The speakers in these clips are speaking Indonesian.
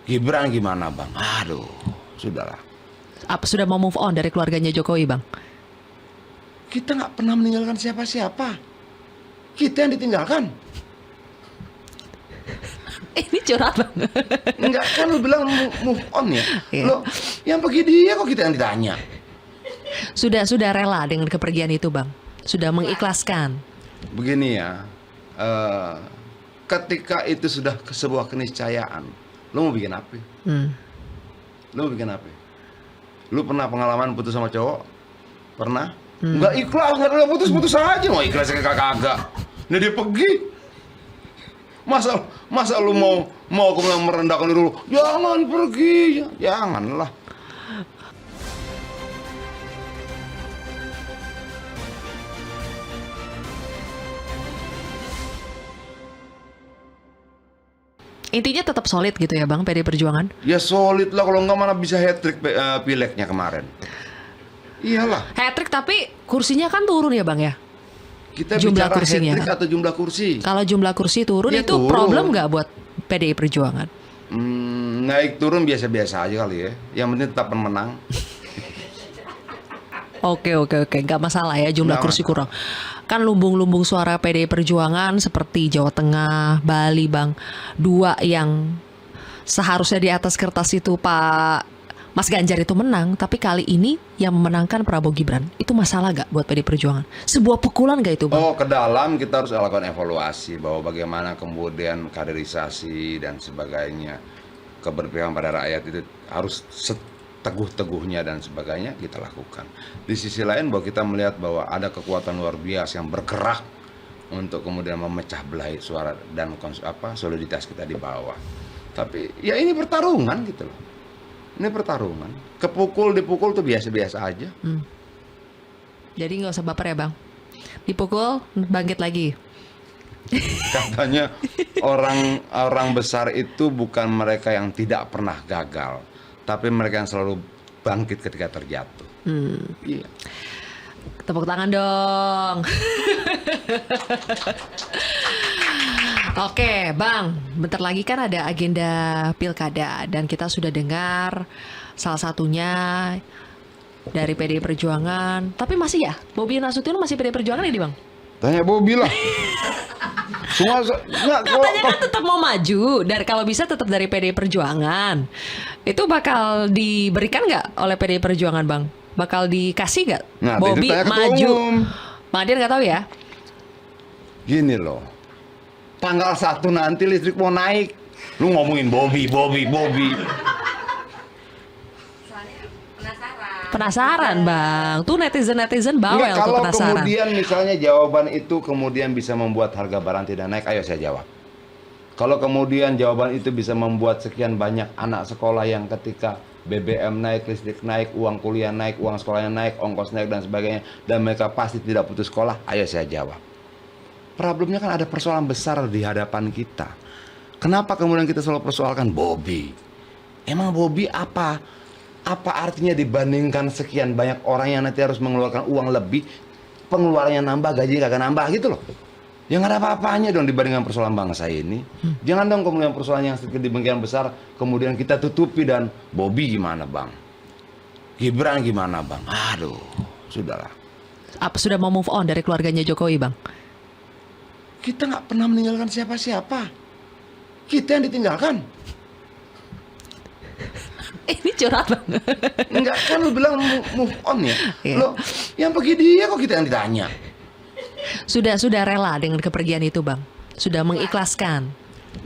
Gibran gimana bang? Aduh, sudahlah. Apa sudah mau move on dari keluarganya Jokowi, Bang? Kita nggak pernah meninggalkan siapa-siapa. Kita yang ditinggalkan. Ini curhat, Bang. Enggak, kan lu bilang move on ya. Iya. Lo yang pergi dia kok kita yang ditanya. Sudah rela dengan kepergian itu, Bang. Sudah mengikhlaskan. Begini ya, ketika itu sudah sebuah keniscayaan, lu mau bikin apa? Lu mau bikin apa? Lu pernah pengalaman putus sama cowok? Pernah? Enggak ikhlas, enggak udah putus aja, mau ikhlas kagak. Nah dia pergi. Masa lu mau kemudian merendahkan diri lu? Jangan pergi, janganlah. Intinya tetap solid gitu ya, Bang, PD Perjuangan? Ya solid lah, kalau enggak mana bisa hat-trick pileknya kemarin. Iyalah. Hat-trick tapi kursinya kan turun ya, Bang ya? Kita Jumlah bicara kursinya. hat-trick atau jumlah kursi? Kalau jumlah kursi turun Ya, itu turun. problem nggak buat PDI Perjuangan? Naik turun biasa-biasa aja kali ya. Yang penting tetap menang. Oke, nggak masalah ya jumlah Nggak kursi masalah. kurang. Kan lumbung-lumbung suara PDI Perjuangan seperti Jawa Tengah, Bali, Bang. Dua yang seharusnya di atas kertas itu Pak Mas Ganjar itu menang, tapi kali ini yang memenangkan Prabowo Gibran. Itu masalah gak buat PDI Perjuangan? Sebuah pukulan gak itu, Bang? Oh, ke dalam kita harus lakukan evaluasi bahwa bagaimana kemudian kaderisasi dan sebagainya, keberpihakan pada rakyat itu harus seteguh-teguhnya dan sebagainya kita lakukan. Di sisi lain bahwa kita melihat bahwa ada kekuatan luar biasa yang bergerak untuk kemudian memecah belah suara dan soliditas kita di bawah. Tapi ya ini pertarungan gitu loh. Ini pertarungan. Dipukul tuh biasa-biasa aja. Jadi nggak usah baper ya, Bang. Dipukul, bangkit lagi. Katanya orang besar itu bukan mereka yang tidak pernah gagal, tapi mereka yang selalu bangkit ketika terjatuh. Iya. Tepuk tangan dong. Oke, Bang. Bentar lagi kan ada agenda pilkada dan kita sudah dengar salah satunya dari PDI Perjuangan. Tapi masih ya, Bobi Nasution masih PDI Perjuangan ini, Bang? Tanya Bobi lah. Semua Katanya kan tetap mau maju dari kalau bisa tetap dari PDI Perjuangan. Itu bakal diberikan nggak oleh PDI Perjuangan, Bang? Bakal dikasih nggak? Nah, Bobi itu tanya ketua maju. umum. Bang Adian nggak tahu ya? Gini loh. Tanggal 1 nanti listrik mau naik. Lu ngomongin Bobi. Penasaran, Bang. Tuh netizen bawel Enggak, tuh kalau penasaran. kemudian misalnya jawaban itu kemudian bisa membuat harga barang tidak naik, ayo saya jawab. Kalau kemudian jawaban itu bisa membuat sekian banyak anak sekolah yang ketika BBM naik, listrik naik, uang kuliah naik, uang sekolahnya naik, ongkos naik dan sebagainya, dan mereka pasti tidak putus sekolah, ayo saya jawab. Problemnya kan ada persoalan besar di hadapan kita. Kenapa kemudian kita selalu persoalkan Bobi? Emang Bobi apa? Apa artinya dibandingkan sekian banyak orang yang nanti harus mengeluarkan uang lebih, pengeluarannya nambah, gajinya kagak nambah gitu loh. Ya nggak ada apa-apanya dong dibandingkan persoalan bangsa ini. Jangan dong kemudian persoalan yang sedikit demikian besar kemudian kita tutupi dan Bobi gimana bang? Gibran gimana bang? Aduh, sudahlah. Apa sudah mau move on dari keluarganya Jokowi, Bang? Kita nggak pernah meninggalkan siapa-siapa. Kita yang ditinggalkan. Ini curhat, Bang. Enggak, kan lu bilang move on ya. Iya. Lo yang pergi dia kok kita yang ditanya. Sudah rela dengan kepergian itu, Bang. Sudah mengikhlaskan.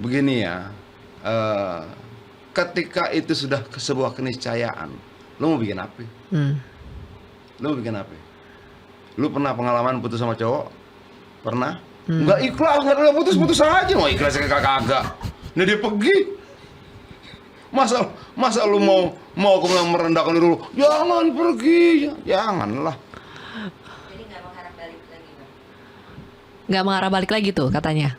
Begini ya, ketika itu sudah sebuah keniscayaan, lu mau bikin apa? Lu mau bikin apa? Lu pernah pengalaman putus sama cowok? Pernah? Enggak ikhlas, enggak udah putus aja, mau ikhlas kagak. Nah dia pergi. Masa lu mau kemudian merendahkan diri lu? Jangan pergi, janganlah. Jadi nggak mengharap balik lagi, Bang. Nggak mengarah balik lagi tuh katanya.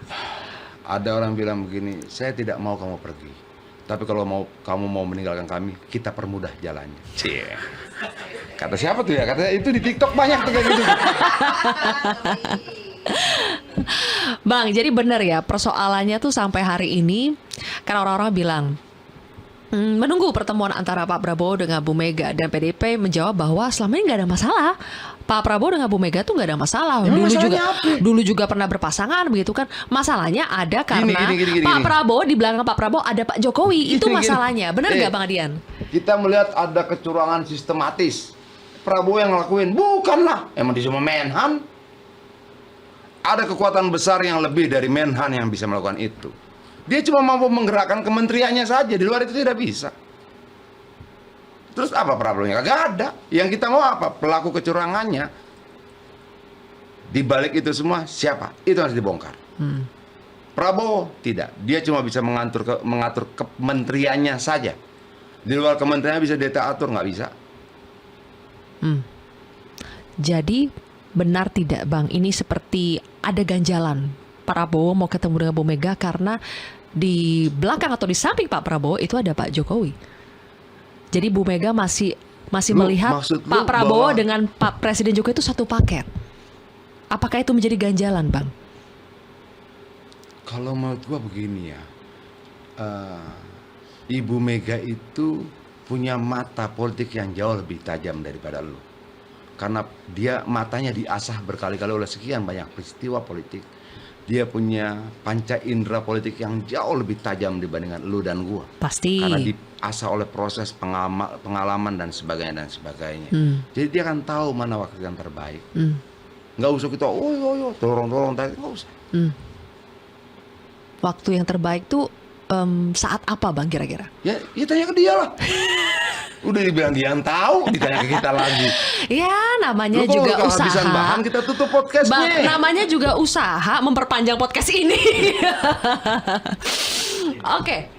Ada orang bilang begini, saya tidak mau kamu pergi. Tapi kalau kamu mau meninggalkan kami, kita permudah jalannya. Cie. Kata siapa tuh ya? Kata itu di TikTok banyak tuh kayak gitu. Bang, jadi benar ya persoalannya tuh sampai hari ini kan orang-orang bilang Menunggu pertemuan antara Pak Prabowo dengan Bu Mega, dan PDIP menjawab bahwa selama ini nggak ada masalah. Pak Prabowo dengan Bu Mega tuh nggak ada masalah. Emang masalahnya apa? Dulu juga pernah berpasangan begitu kan. Masalahnya ada karena Pak Gini. Prabowo, di belakang Pak Prabowo ada Pak Jokowi. Itu Gini. masalahnya. Benar nggak Bang Adian? Kita melihat ada kecurangan sistematis. Prabowo yang ngelakuin, bukanlah. Emang dia cuma Menhan. Ada kekuatan besar yang lebih dari Menhan yang bisa melakukan itu. Dia cuma mampu menggerakkan kementeriannya saja, di luar itu tidak bisa. Terus apa problemnya? Kagak ada. Yang kita mau apa? Pelaku kecurangannya. Di balik itu semua siapa? Itu harus dibongkar. Prabowo tidak. Dia cuma bisa mengatur kementeriannya saja. Di luar kementeriannya bisa dia atur, nggak bisa. Jadi benar tidak Bang, ini seperti ada ganjalan. Prabowo mau ketemu dengan Bu Mega karena di belakang atau di samping Pak Prabowo itu ada Pak Jokowi. Jadi Bu Mega masih melihat maksud Pak lu Prabowo bahwa- dengan Pak Presiden Jokowi itu satu paket. Apakah itu menjadi ganjalan, Bang? Kalau menurut gua begini ya, Ibu Mega itu punya mata politik yang jauh lebih tajam daripada lu. Karena dia matanya diasah berkali-kali oleh sekian banyak peristiwa politik. Dia punya panca indera politik yang jauh lebih tajam dibandingkan lu dan gua. Pasti. Karena diasah oleh proses pengalaman dan sebagainya. Jadi dia akan tahu mana waktu yang terbaik. Nggak usah kita, tolong, nggak usah. Waktu yang terbaik tuh saat apa, Bang, kira-kira? Ya tanya ke dia lah. Udah dibilang dia yang tahu, ditanya ke kita lagi. Ya, namanya Lu kalau juga kehabisan usaha. bahan, kita tutup podcastnya. Bang, namanya juga usaha memperpanjang podcast ini. Oke,